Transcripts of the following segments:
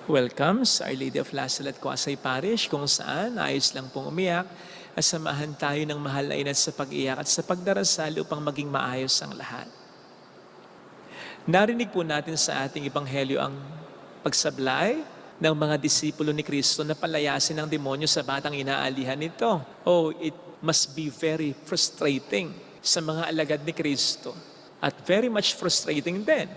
Welcome sa Our Lady of Lasal at Quasay Parish, kung saan ayos lang pong umiyak at samahan tayo ng mahal na ina sa pag-iyak at sa pagdarasal upang maging maayos ang lahat. Narinig po natin sa ating ebanghelyo ang pagsablay ng mga disipulo ni Kristo na palayasin ng demonyo sa batang inaalihan nito. Oh, it must be very frustrating sa mga alagad ni Kristo at very much frustrating din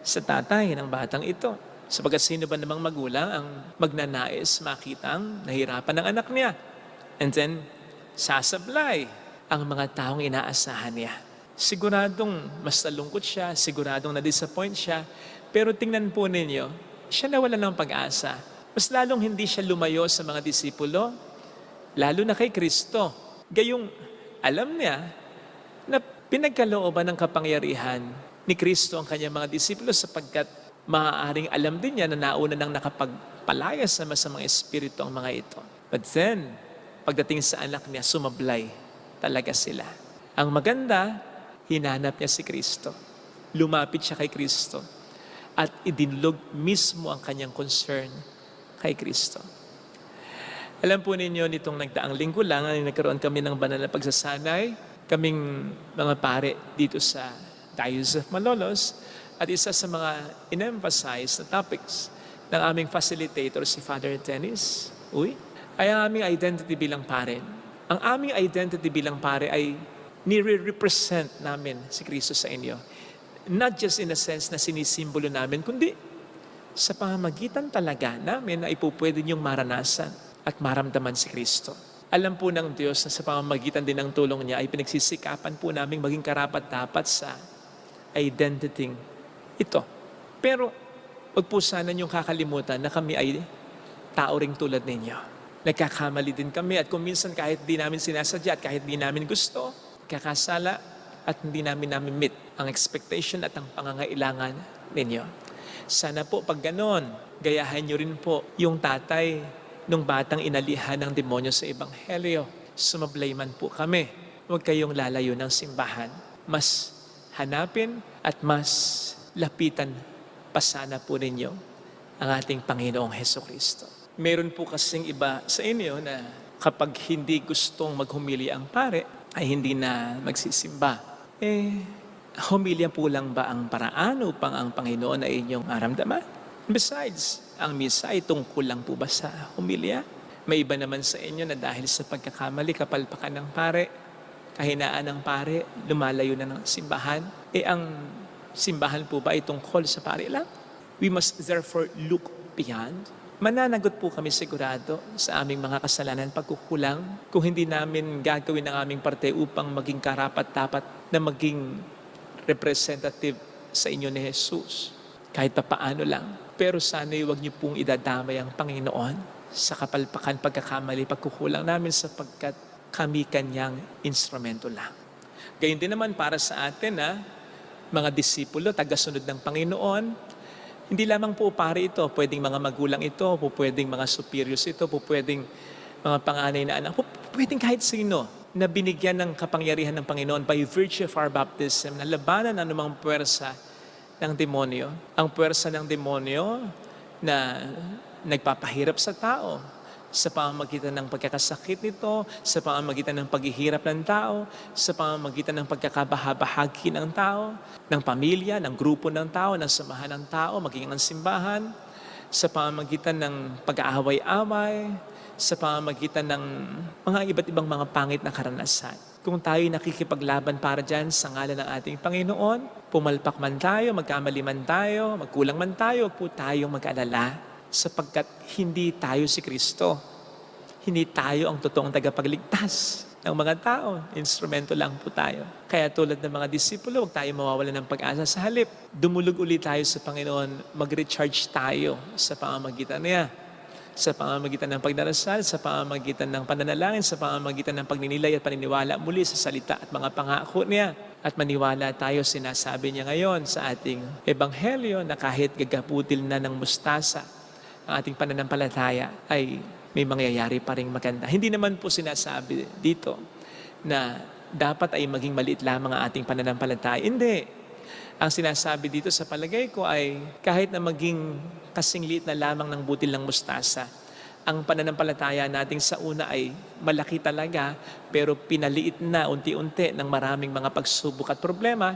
sa tatay ng batang ito. Sapagat sino ba namang magulang ang magnanais makita ang nahirapan ng anak niya? And then, sasablay ang mga taong inaasahan niya. Siguradong mas nalungkot siya, siguradong na-disappoint siya, pero tingnan po ninyo, siya nawala ng pag-asa. Mas lalong hindi siya lumayo sa mga disipulo, lalo na kay Kristo. Gayong alam niya na pinagkalooban ng kapangyarihan ni Kristo ang kanyang mga disipulo sapagkat maaaring alam din niya na nauna nang nakapagpalaya sa masamang espiritu ang mga ito. But then, pagdating sa anak niya, sumablay talaga sila. Ang maganda, hinanap niya si Kristo. Lumapit siya kay Kristo at idinulog mismo ang kanyang concern kay Kristo. Alam po ninyo, nitong nagdaang linggo lang, nagkaroon kami ng banal na pagsasanay, kaming mga pare dito sa Diocese of Malolos, at isa sa mga in-emphasize na topics ng aming facilitator, si Father Dennis, ay ang aming identity bilang pare. Ang aming identity bilang pare ay nire-represent namin si Kristo sa inyo. Not just in a sense na sinisimbolo namin, kundi sa pamamagitan talaga namin na ipupwede niyong maranasan at maramdaman si Kristo. Alam po ng Diyos na sa pamamagitan din ng tulong niya ay pinagsisikapan po namin maging karapat-dapat sa identity ito. Pero, wag po sana niyong kakalimutan na kami ay tao ring tulad ninyo. Nagkakamali din kami at kung minsan kahit di namin sinasadya at kahit di namin gusto, kakasala at hindi namin meet ang expectation at ang pangangailangan ninyo. Sana po pag ganon, gayahan niyo rin po yung tatay nung batang inalihan ng demonyo sa ebanghelyo. Sumablay man po kami. Huwag kayong lalayo ng simbahan. Mas hanapin at mas lapitan pa sana po ninyo ang ating Panginoong Hesukristo. Meron po kasing iba sa inyo na kapag hindi gustong maghumili ang pare, ay hindi na magsisimba. Humilya po lang ba ang paraan upang ang Panginoon ay inyong maramdaman? Besides, ang misa ay tungkol lang po ba sa humilya? May iba naman sa inyo na dahil sa pagkakamali, kapalpakan ng pare, kahinaan ng pare, lumalayo na ng simbahan. Ang simbahan po ba ay tungkol sa pare lang? We must therefore look beyond. Mananagot po kami sigurado sa aming mga kasalanan pagkukulang kung hindi namin gagawin ang aming parte upang maging karapat-dapat na maging representative sa inyo ni Jesus. Kahit pa paano lang. Pero sana huwag niyo pong idadamay ang Panginoon sa kapalpakan, pagkakamali, pagkukulang namin sapagkat kami kanyang instrumento lang. Gayun din naman para sa atin mga disipulo, tagasunod ng Panginoon. Hindi lamang po pare ito, pwedeng mga magulang ito, pwedeng mga superiors ito, pwedeng mga panganay na anak, pwedeng kahit sino na binigyan ng kapangyarihan ng Panginoon by virtue of our baptism na labanan ang anumang puwersa ng demonyo. Ang puwersa ng demonyo na nagpapahirap sa tao, sa pamamagitan ng pagkakasakit nito, sa pamamagitan ng paghihirap ng tao, sa pamamagitan ng pagkakabahabahagi ng tao, ng pamilya, ng grupo ng tao, ng samahan ng tao, maging ang simbahan, sa pamamagitan ng pag-aaway-away, sa pamamagitan ng mga iba't ibang mga pangit na karanasan. Kung tayo nakikipaglaban para dyan sa ngalan ng ating Panginoon, pumalpak man tayo, magkamali man tayo, magkulang man tayo, huwag po tayong mag-alala. Sapagkat hindi tayo si Kristo. Hindi tayo ang totoong tagapagligtas ng mga tao. Instrumento lang po tayo. Kaya tulad ng mga disipulo, huwag tayo mawawala ng pag-asa sa halip. Dumulog ulit tayo sa Panginoon, mag-recharge tayo sa pamamagitan niya. Sa pamamagitan ng pagdarasal, sa pamamagitan ng pananalangin, sa pamamagitan ng pagninilay at paniniwala muli sa salita at mga pangako niya. At maniwala tayo, sinasabi niya ngayon sa ating ebanghelyo na kahit gagaputil na ng mustasa, ang ating pananampalataya ay may mangyayari pa ring maganda. Hindi naman po sinasabi dito na dapat ay maging maliit lamang ang ating pananampalataya. Hindi. Ang sinasabi dito sa palagay ko ay kahit na maging kasing liit na lamang ng butil ng mustasa, ang pananampalataya natin sa una ay malaki talaga pero pinaliit na unti-unti ng maraming mga pagsubok at problema.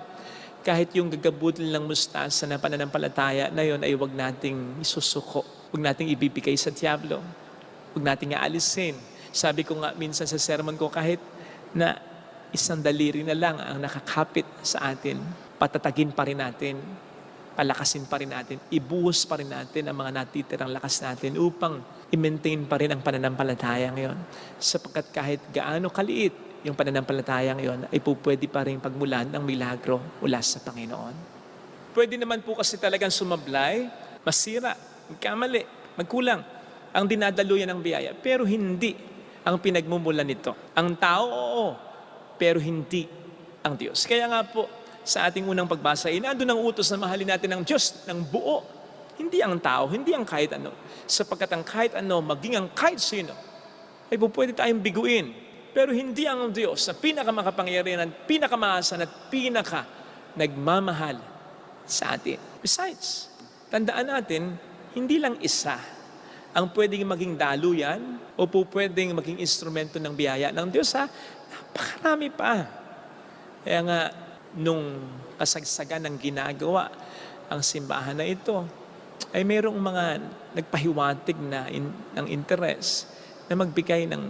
Kahit yung gagabutil ng mustasa na pananampalataya na yon ay huwag nating isusuko, huwag nating ibibigay sa diablo, huwag nating aalisin. Sabi ko nga minsan sa sermon ko, kahit na isang daliri na lang ang nakakapit sa atin, patatagin pa rin natin, palakasin pa rin natin, ibuhos pa rin natin ang mga natitirang lakas natin upang i-maintain pa rin ang pananampalataya ngayon. Sapagkat kahit gaano kaliit yung pananampalataya ngayon, ay pwede pa rin pagmulan ng milagro mula sa Panginoon. Pwede naman po kasi talagang sumablay, masira, magkamali, magkulang ang dinadaluyan ng biyaya, pero hindi ang pinagmumulan nito. Ang tao, oo, pero hindi ang Diyos. Kaya nga po, sa ating unang pagbasa, nandun ang utos na mahalin natin ang Diyos ng buo. Hindi ang tao, hindi ang kahit ano. Sapagkat ang kahit ano, maging ang kahit sino, ay pwede tayong biguin. Pero hindi ang Diyos na pinakamakapangyarihan, pinakamaasan at nagmamahal sa atin. Besides, tandaan natin, hindi lang isa ang pwedeng maging daluyan o pwedeng maging instrumento ng biyaya ng Diyos. Napakarami pa. Kaya nga, nung kasagsagan ng ginagawa ang simbahan na ito, ay mayroong mga nagpahiwatig na ng interest na magbigay ng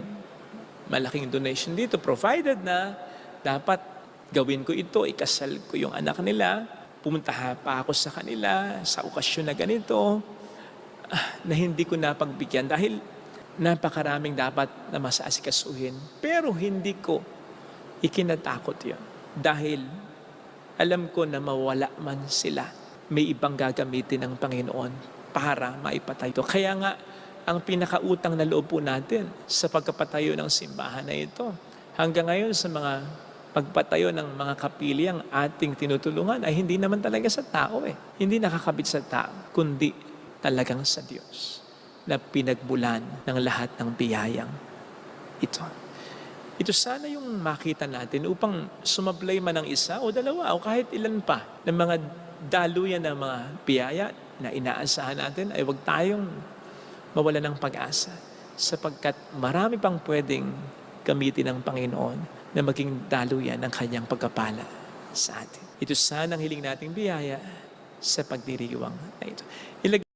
malaking donation dito, provided na dapat gawin ko ito, ikasal ko yung anak nila, pumunta pa ako sa kanila sa okasyon na ganito, na hindi ko napagbigyan dahil napakaraming dapat na masaasikasuhin. Pero hindi ko ikinatakot yun dahil alam ko na mawala man sila, may ibang gagamitin ng Panginoon para maipatay ito. Kaya nga, ang pinakautang na loob po natin sa pagkapatayo ng simbahan na ito, hanggang ngayon sa mga pagpatayo ng mga kapili ang ating tinutulungan ay hindi naman talaga sa tao Hindi nakakabit sa tao, kundi talagang sa Diyos na pinagbulan ng lahat ng biyayang ito. Ito sana yung makita natin upang sumablay man ng isa o dalawa o kahit ilan pa ng mga daluyan ng mga biyaya na inaasahan natin ay huwag tayong mawala ng pag-asa sapagkat marami pang pwedeng gamitin ng Panginoon na maging daluyan ng kanyang pagkapala sa atin. Ito sana ang hiling nating biyaya sa pagdiriwang na ito.